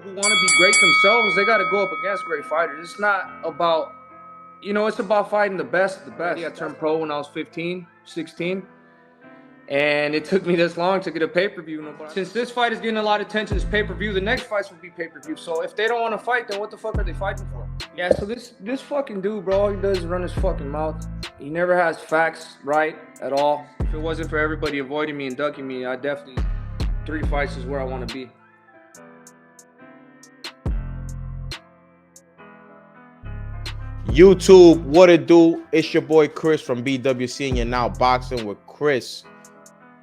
who want to be great themselves, they got to go up against great fighters. It's not about, it's about fighting the best of the best. I turned pro when I was 15, 16, and it took me this long to get a pay-per-view. Since this fight is getting a lot of attention, this pay-per-view, the next fights will be pay-per-view. So if they don't want to fight, then what the fuck are they fighting for? Yeah, so this fucking dude, bro, all he does is run his fucking mouth. He never has facts right at all. If it wasn't for everybody avoiding me and ducking me, I definitely, 3 fights is where I want to be. YouTube, what it do? It's your boy Chris from BWC, and you're now boxing with Chris.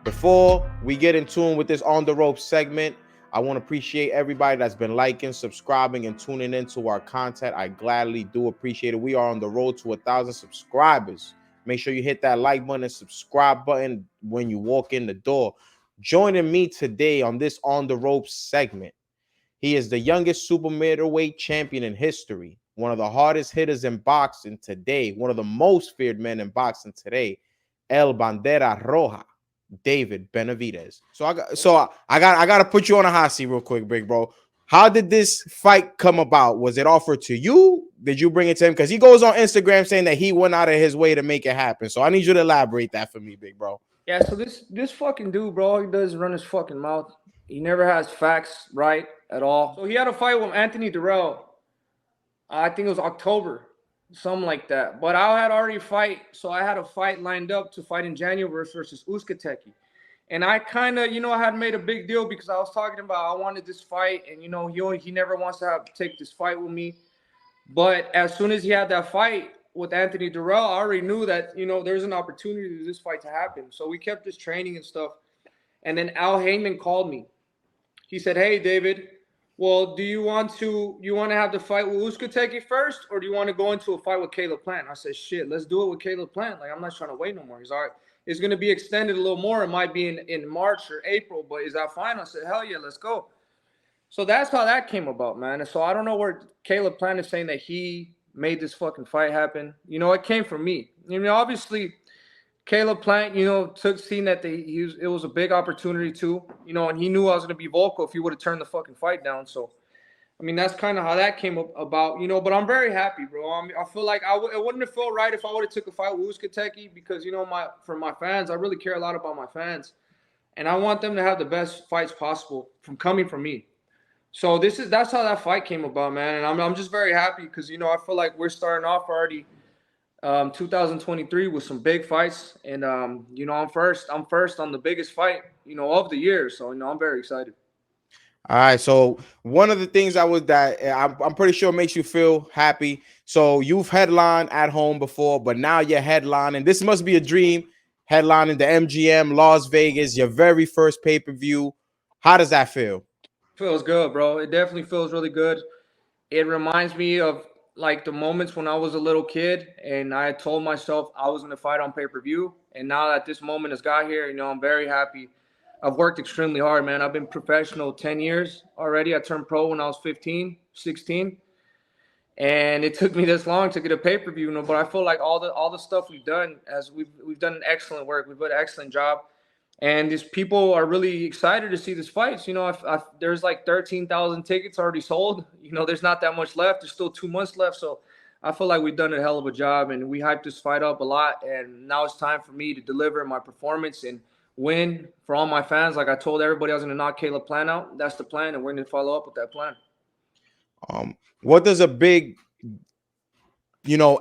Before we get in tune with this on the rope segment, I want to appreciate everybody that's been liking, subscribing, and tuning into our content. I gladly do appreciate it. We are on the road to 1,000 subscribers. Make sure you hit that like button and subscribe button when you walk in the door. Joining me today on this on the rope segment, he is the youngest super middleweight champion in history, one of the hardest hitters in boxing today, one of the most feared men in boxing today, El Bandera Roja, David Benavidez. So I got to put you on a hot seat real quick, big bro. How did this fight come about? Was it offered to you? Did you bring it to him? Because he goes on Instagram saying that he went out of his way to make it happen. So I need you to elaborate that for me, big bro. Yeah, so this fucking dude, bro, all he does is run his fucking mouth. He never has facts right at all. So he had a fight with Anthony Durrell. I think it was October, something like that. But I had already fight, so I had a fight lined up to fight in January versus Uskateki. And I kind of, I had made a big deal because I was talking about I wanted this fight, and he never wants to take this fight with me. But as soon as he had that fight with Anthony Durrell, I already knew that there's an opportunity for this fight to happen. So we kept just training and stuff. And then Al Heyman called me. He said, "Hey, David, well, do you want to have the fight with Uskateki first, or do you want to go into a fight with Caleb Plant?" I said, "Shit, let's do it with Caleb Plant. Like, I'm not trying to wait no more." He's all right. It's going to be extended a little more. It might be in March or April, but is that fine? I said, "Hell yeah, let's go." So that's how that came about, man. And so I don't know where Caleb Plant is saying that he made this fucking fight happen. It came from me. Obviously, Caleb Plant, seen that it was a big opportunity too, and he knew I was going to be vocal if he would have turned the fucking fight down. So, that's kind of how that came about, but I'm very happy, bro. I feel like it wouldn't have felt right if I would have took a fight with Uskateki because, for my fans, I really care a lot about my fans, and I want them to have the best fights possible coming from me. So that's how that fight came about, man, and I'm just very happy because, I feel like we're starting off already 2023 with some big fights, and I'm first on the biggest fight of the year, so I'm very excited. All right, so one of the things I'm pretty sure makes you feel happy. So you've headlined at home before, but now you're headlining. This must be a dream, headlining the MGM Las Vegas, your very first pay-per-view. How does that feel? Feels good, bro. It definitely feels really good. It reminds me of like the moments when I was a little kid and I told myself I was going to fight on pay-per-view. And now that this moment has got here, I'm very happy. I've worked extremely hard, man. I've been professional 10 years already. I turned pro when I was 15, 16. And it took me this long to get a pay-per-view, but I feel like all the stuff we've done, as we've done excellent work. We've done an excellent job. And these people are really excited to see this fight. There's like 13,000 tickets already sold. There's not that much left. There's still 2 months left. So I feel like we've done a hell of a job, and we hyped this fight up a lot. And now it's time for me to deliver my performance and win for all my fans. Like I told everybody I was going to knock Caleb Plant out. That's the plan, and we're going to follow up with that plan. What does a big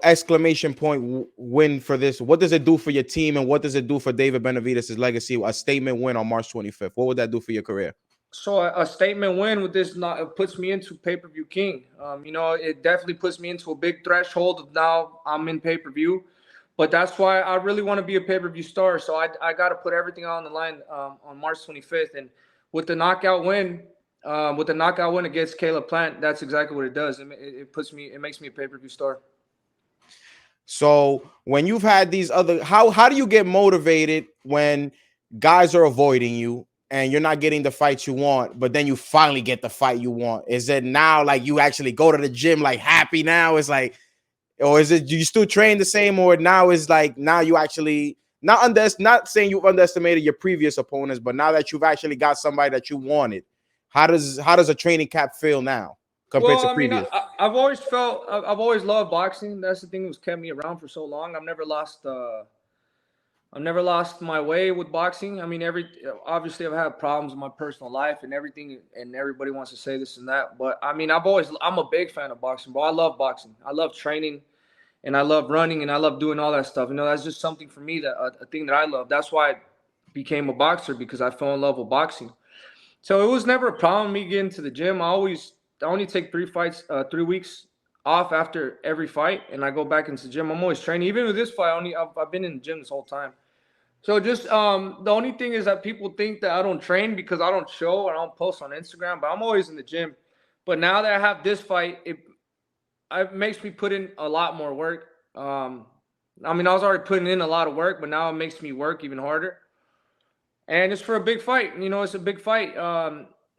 exclamation point win for this? What does it do for your team, and what does it do for David Benavidez' legacy? A statement win on March 25th. What would that do for your career? So a statement win with this puts me into pay-per-view king. It definitely puts me into a big threshold of now I'm in pay-per-view. But that's why I really want to be a pay-per-view star. So I got to put everything on the line on March 25th. And with the knockout win against Caleb Plant, that's exactly what it does. It makes me a pay-per-view star. So when you've had these other, how do you get motivated when guys are avoiding you and you're not getting the fight you want, but then you finally get the fight you want? Is it now like you actually go to the gym like happy now? It's like, or is it, do you still train the same, or now is like now you actually not saying you've underestimated your previous opponents, but now that you've actually got somebody that you wanted, How does a training camp feel now compared Well, to I mean, previous? I've always felt I've always loved boxing. That's the thing that's kept me around for so long. I've never lost my way with boxing. I mean, obviously I've had problems in my personal life and everything, and everybody wants to say this and that. But I mean, I'm a big fan of boxing, bro. I love boxing. I love training, and I love running, and I love doing all that stuff. You know, that's just something for me, that a thing that I love. That's why I became a boxer, because I fell in love with boxing. So it was never a problem me getting to the gym. I only take 3 weeks off after every fight, and I go back into the gym. I'm always training. Even with this fight, I've been in the gym this whole time. So just the only thing is that people think that I don't train because I don't show or I don't post on Instagram, but I'm always in the gym. But now that I have this fight, it makes me put in a lot more work. I mean, I was already putting in a lot of work, but now it makes me work even harder. And it's for a big fight. You know, it's a big fight.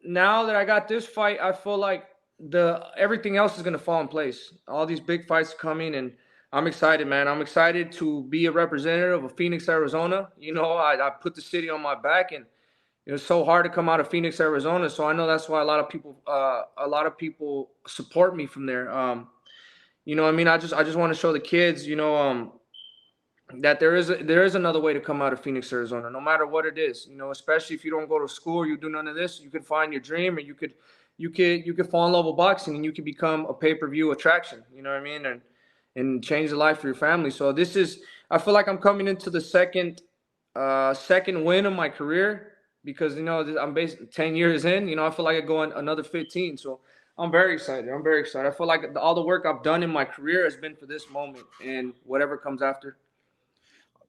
Now that I got this fight, I feel like the everything else is gonna fall in place. All these big fights are coming, and I'm excited, man. I'm excited to be a representative of Phoenix, Arizona. You know, I put the city on my back, and it was so hard to come out of Phoenix, Arizona. So I know that's why a lot of people support me from there. You know, I mean, I just want to show the kids, you know, that there is another way to come out of Phoenix, Arizona, no matter what it is. You know, especially if you don't go to school, you do none of this, you could find your dream, and you could fall in love with boxing, and you could become a pay-per-view attraction. You know what I mean? And change the life for your family. So I feel like I'm coming into the second win of my career, because you know I'm basically 10 years in. You know, I feel like I go another 15. So I'm very excited. I'm very excited. I feel like all the work I've done in my career has been for this moment, and whatever comes after.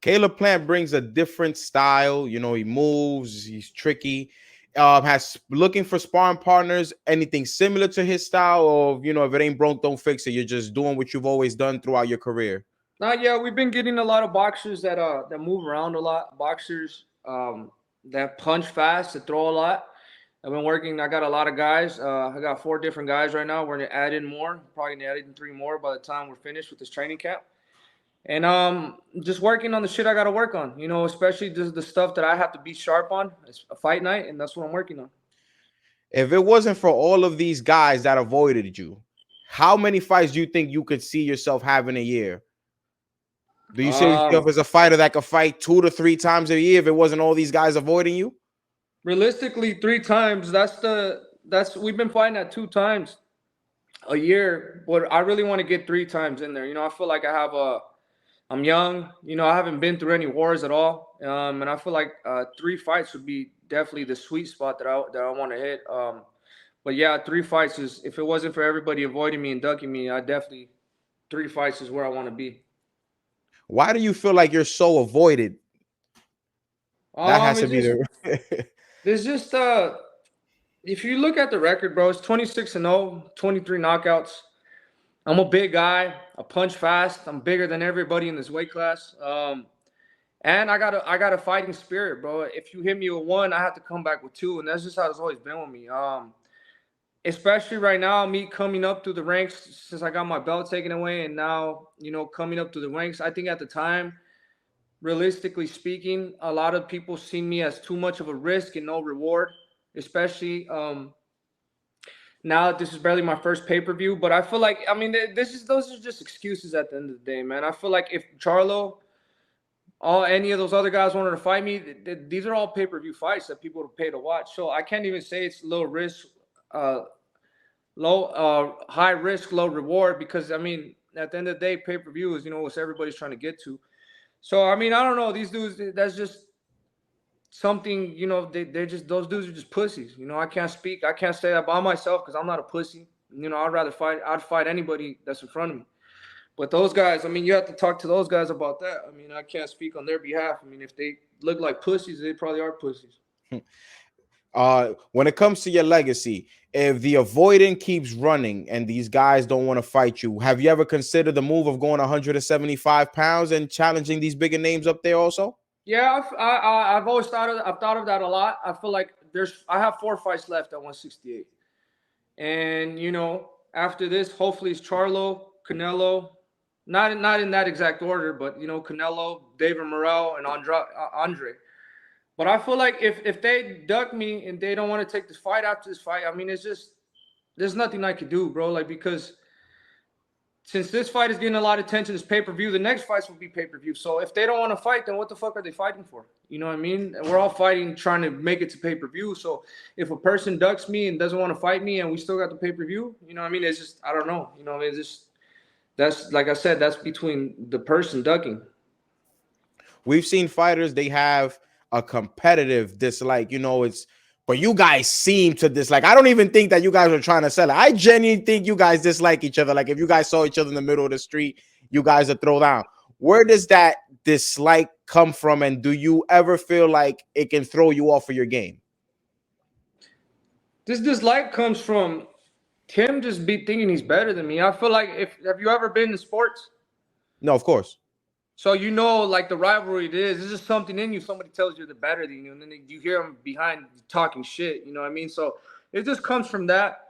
Caleb Plant brings a different style. You know, he moves, he's tricky. Has looking for sparring partners, anything similar to his style, or you know, if it ain't broke, don't fix it. You're just doing what you've always done throughout your career. Yeah, we've been getting a lot of boxers that move around a lot. Boxers that punch fast, that throw a lot. I've been working. I got a lot of guys. I got 4 different guys right now. We're gonna add in more. Probably gonna add in 3 more by the time we're finished with this training camp. And just working on the shit I got to work on. You know, especially the stuff that I have to be sharp on. It's a fight night, and that's what I'm working on. If it wasn't for all of these guys that avoided you, how many fights do you think you could see yourself having a year? Do you see yourself Um, as a fighter that could fight 2 to 3 times a year if it wasn't all these guys avoiding you? Realistically, 3 times. That's we've been fighting at 2 times a year, but I really want to get 3 times in there. You know, I feel like I'm young. You know, I haven't been through any wars at all, and I feel like 3 fights would be definitely the sweet spot that I want to hit. But yeah, 3 fights is, if it wasn't for everybody avoiding me and ducking me, I definitely 3 fights is where I want to be. Why do you feel like you're so avoided? That has to It's be just the there's just if you look at the record, bro, it's 26-0, 23 knockouts. I'm a big guy. I punch fast. I'm bigger than everybody in this weight class. And I got a fighting spirit, bro. If you hit me with one, I have to come back with two, and that's just how it's always been with me. Especially right now, me coming up through the ranks since I got my belt taken away, and now, you know, coming up through the ranks. I think at the time, realistically speaking, a lot of people see me as too much of a risk and no reward. Especially now that this is barely my first pay-per-view. But I feel like, I mean, those are just excuses at the end of the day, man. I feel like if Charlo, any of those other guys wanted to fight me, these are all pay-per-view fights that people would pay to watch. So I can't even say it's low risk, high risk, low reward, because I mean, at the end of the day, pay-per-view is, you know, what everybody's trying to get to. So I mean, I don't know, these dudes. That's just something, you know. They're just, those dudes are just pussies. You know, I can't speak. I can't say that by myself because I'm not a pussy. You know, I'd fight anybody that's in front of me. But those guys, I mean, you have to talk to those guys about that. I mean, I can't speak on their behalf. I mean, if they look like pussies, they probably are pussies. When it comes to your legacy, if the avoiding keeps running and these guys don't want to fight you, have you ever considered the move of going 175 pounds and challenging these bigger names up there also? Yeah, I've always I've thought of that a lot. I feel like I have 4 fights left at 168, and you know, after this, hopefully it's Charlo, Canelo, not in that exact order, but you know, Canelo, David Morrell, and Andre. But I feel like if they duck me and they don't want to take this fight after this fight, I mean, it's just there's nothing I could do, bro. Like because since this fight is getting a lot of attention, this pay-per-view, the next fights will be pay-per-view. So if they don't want to fight, then what the fuck are they fighting for? You know what I mean? And we're all fighting, trying to make it to pay-per-view. So if a person ducks me and doesn't want to fight me and we still got the pay-per-view, you know what I mean? It's just, I don't know. You know what I mean? It's just, that's, like I said, that's between the person ducking. We've seen fighters, they have a competitive dislike, it's, but you guys seem to dislike. I don't even think that you guys are trying to sell it. I genuinely think you guys dislike each other. Like if you guys saw each other in the middle of the street, you guys would throw down. Where does that dislike come from? And do you ever feel like it can throw you off of your game? This dislike comes from him just be thinking he's better than me. I feel like have you ever been in sports? No, of course. So like the rivalry it is. It's just something in you. Somebody tells you they're better than you, and then you hear them behind talking shit. You know what I mean? So it just comes from that.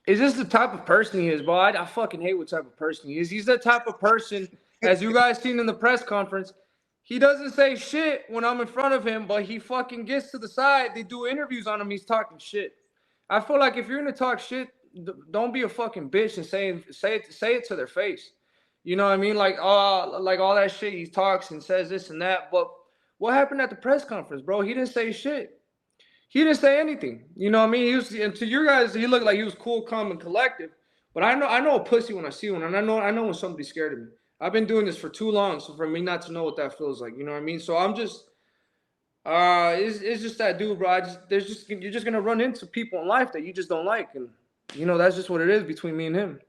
It's just the type of person he is, bro. I fucking hate what type of person he is. He's the type of person, as you guys seen in the press conference, he doesn't say shit when I'm in front of him, but he fucking gets to the side. They do interviews on him. He's talking shit. I feel like if you're gonna talk shit, don't be a fucking bitch and say it to their face. You know what I mean? Like all that shit he talks and says this and that. But what happened at the press conference, bro? He didn't say shit. He didn't say anything. You know what I mean? And to your guys, he looked like he was cool, calm, and collective. But I know a pussy when I see one, and I know when somebody's scared of me. I've been doing this for too long, so for me not to know what that feels like, you know what I mean? So I'm just, it's just that dude, bro. You're just gonna run into people in life that you just don't like, and that's just what it is between me and him.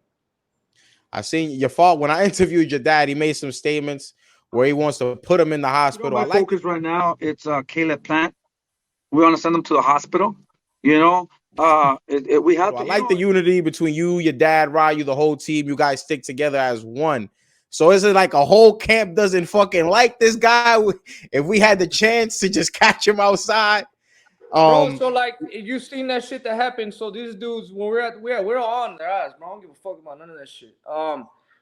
I seen your fault when I interviewed your dad. He made some statements where he wants to put him in the hospital. My focus right now, it's Caleb Plant. We want to send him to the hospital. We have. I like the unity between you, your dad, Ryu, the whole team. You guys stick together as one. So is it like a whole camp doesn't fucking like this guy? If we had the chance to just catch him outside. Bro, so like you seen that shit that happened. So these dudes, when we're all on their ass, bro. I don't give a fuck about none of that shit.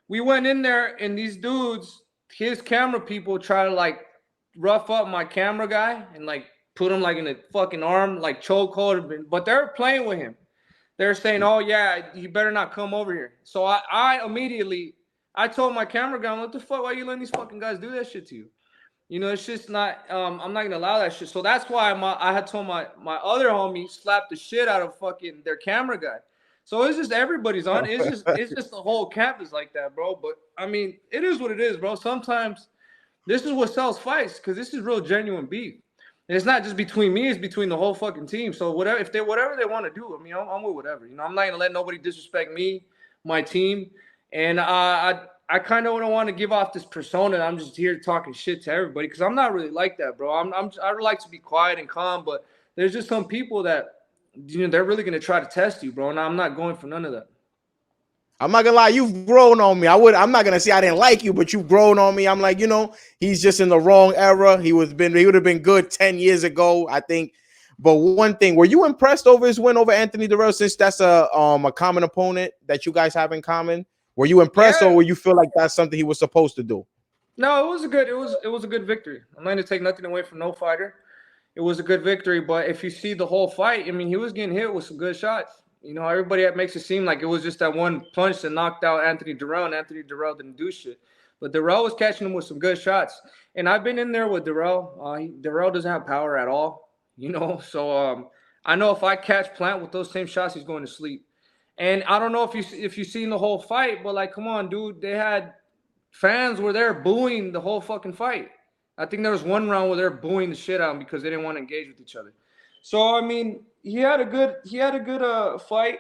We went in there and these dudes, his camera people, try to like rough up my camera guy and like put him like in a fucking arm, like chokehold. But they're playing with him. They're saying, "Oh yeah, you better not come over here." So I immediately told my camera guy, "What the fuck? Why are you letting these fucking guys do that shit to you?" It's just not. I'm not gonna allow that shit. So that's why I had told my other homie slap the shit out of fucking their camera guy. So it's just everybody's on. It's just the whole camp is like that, bro. But I mean, it is what it is, bro. Sometimes this is what sells fights because this is real genuine beef. And it's not just between me; it's between the whole fucking team. So whatever they want to do, I mean, I'm with whatever. I'm not gonna let nobody disrespect me, my team, and I kind of don't want to give off this persona. I'm just here talking shit to everybody because I'm not really like that, bro. I like to be quiet and calm, but there's just some people that they're really gonna try to test you, bro. And I'm not going for none of that. I'm not gonna lie, you've grown on me. I'm not gonna say I didn't like you, but you've grown on me. I'm like, he's just in the wrong era. He would have been good 10 years ago, I think. But one thing, were you impressed over his win over Anthony Dirrell, since that's a common opponent that you guys have in common? Were you impressed, or will you feel like that's something he was supposed to do? No, it was a good victory. I'm not gonna take nothing away from no fighter. It was a good victory, but if you see the whole fight, I mean, he was getting hit with some good shots. Everybody makes it seem like it was just that one punch that knocked out Anthony Dirrell, and Anthony Dirrell didn't do shit. But Dirrell was catching him with some good shots. And I've been in there with Dirrell. Dirrell doesn't have power at all, So I know if I catch Plant with those same shots, he's going to sleep. And I don't know if you've seen the whole fight, but like, come on, dude, they had fans were there booing the whole fucking fight. I think there was one round where they're booing the shit out of him because they didn't want to engage with each other. So I mean, he had a good fight,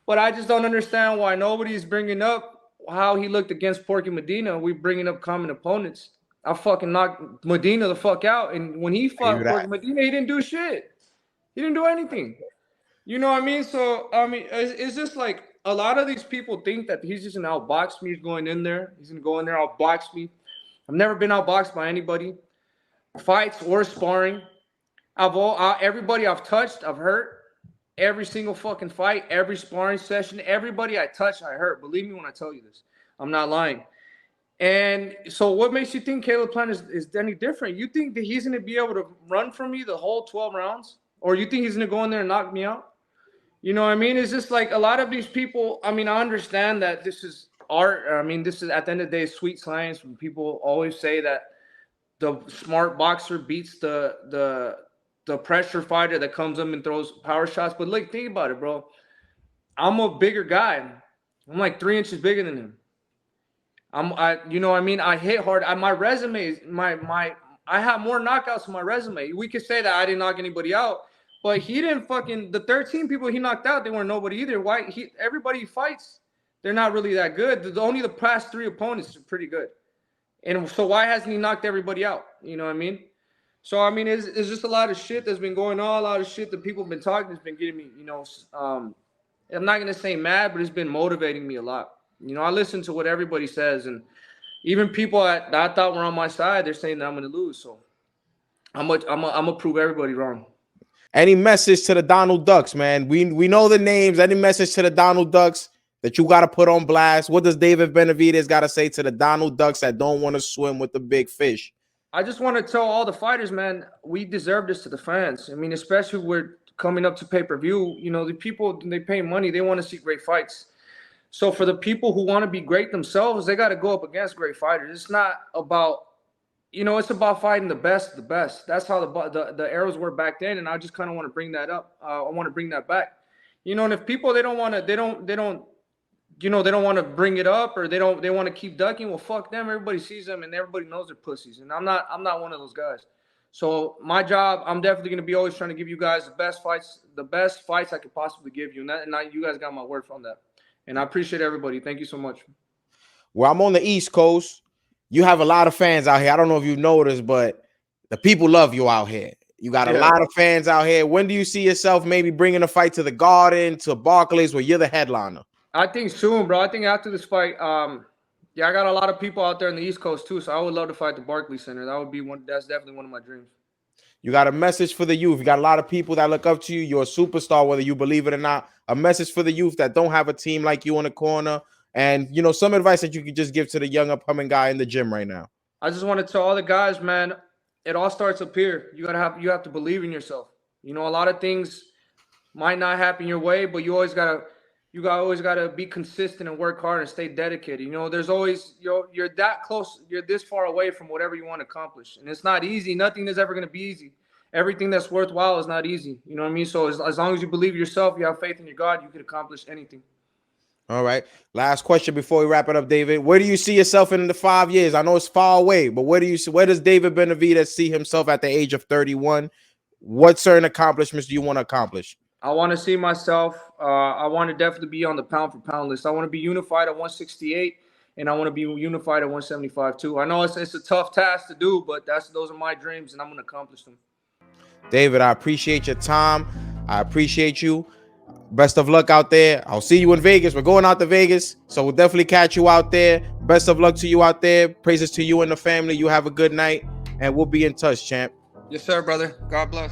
but I just don't understand why nobody's bringing up how he looked against Porky Medina. We bringing up common opponents. I fucking knocked Medina the fuck out, and when he fought Porky Medina, he didn't do shit. He didn't do anything. You know what I mean? So, I mean, it's just like a lot of these people think that he's just going to outbox me. He's going in there. He's going to go in there, outbox me. I've never been outboxed by anybody. Fights or sparring. Everybody I've touched, I've hurt. Every single fucking fight, every sparring session, everybody I touch, I hurt. Believe me when I tell you this. I'm not lying. And so what makes you think Caleb Plant is any different? You think that he's going to be able to run from me the whole 12 rounds? Or you think he's going to go in there and knock me out? You know what I mean? It's just like a lot of these people, I mean, I understand that this is art. I mean, this is at the end of the day sweet science. When people always say that the smart boxer beats the pressure fighter that comes up and throws power shots. But look, think about it, bro. I'm a bigger guy. I'm like 3 inches bigger than him. You know what I mean? I hit hard. My resume, I have more knockouts in my resume. We could say that I didn't knock anybody out, but he didn't fucking. The 13 people he knocked out, they weren't nobody either. Why? Everybody he fights, they're not really that good. Only the past 3 opponents are pretty good. And so why hasn't he knocked everybody out? You know what I mean? So, I mean, it's just a lot of shit that's been going on, a lot of shit that people have been talking that's been getting me, you know, I'm not going to say mad, but it's been motivating me a lot. You know, I listen to what everybody says, and even people that I thought were on my side, they're saying that I'm going to lose. So I'm gonna prove everybody wrong. Any message to the Donald Ducks, man? We know the names. Any message to the Donald Ducks that you got to put on blast? What does David Benavidez got to say to the Donald Ducks that don't want to swim with the big fish? I just want to tell all the fighters, man, we deserve this to the fans. I mean, especially we're coming up to pay-per-view. You know, the people, they pay money. They want to see great fights. So for the people who want to be great themselves, they got to go up against great fighters. It's not about, you know, it's about fighting the best of the best. That's how the arrows were back then, and I just kind of want to bring that up. I want to bring that back. You know, and if people, they don't want to bring it up, or they want to keep ducking, well, fuck them. Everybody sees them and everybody knows they're pussies. And I'm not one of those guys. So my job, I'm definitely going to be always trying to give you guys the best fights I could possibly give you. And you guys got my word from that. And I appreciate everybody. Thank you so much. Well, I'm on the East Coast. You have a lot of fans out here. I don't know if you've noticed, but the people love you out here. You got a lot of fans out here. When do you see yourself maybe bringing a fight to the Garden, to Barclays, where you're the headliner? I think soon, bro. I think after this fight, I got a lot of people out there in the East Coast too, so I would love to fight the Barclays Center. That's definitely one of my dreams. You got a message for the youth. You got a lot of people that look up to you. You're a superstar, whether you believe it or not. A message for the youth that don't have a team like you in the corner, and you know, some advice that you could just give to the young upcoming guy in the gym right now. I just want to tell all the guys, man, it all starts up here. You have to believe in yourself. You know, a lot of things might not happen your way, but you always gotta be consistent and work hard and stay dedicated. You know, there's always you're that close, you're this far away from whatever you want to accomplish, and it's not easy. Nothing is ever gonna be easy. Everything that's worthwhile is not easy. You know what I mean? So as long as you believe in yourself, you have faith in your God, you can accomplish anything. All right. Last question before we wrap it up, David. Where do you see yourself in the 5 years? I know it's far away, but where does David Benavidez see himself at the age of 31? What certain accomplishments do you want to accomplish? I want to see myself. I want to definitely be on the pound for pound list. I want to be unified at 168, and I want to be unified at 175 too. I know it's a tough task to do, but those are my dreams, and I'm going to accomplish them. David, I appreciate your time. I appreciate you. Best of luck out there. I'll see you in Vegas. We're going out to Vegas, so we'll definitely catch you out there. Best of luck to you out there. Praises to you and the family. You have a good night, and we'll be in touch, champ. Yes, sir, brother. God bless.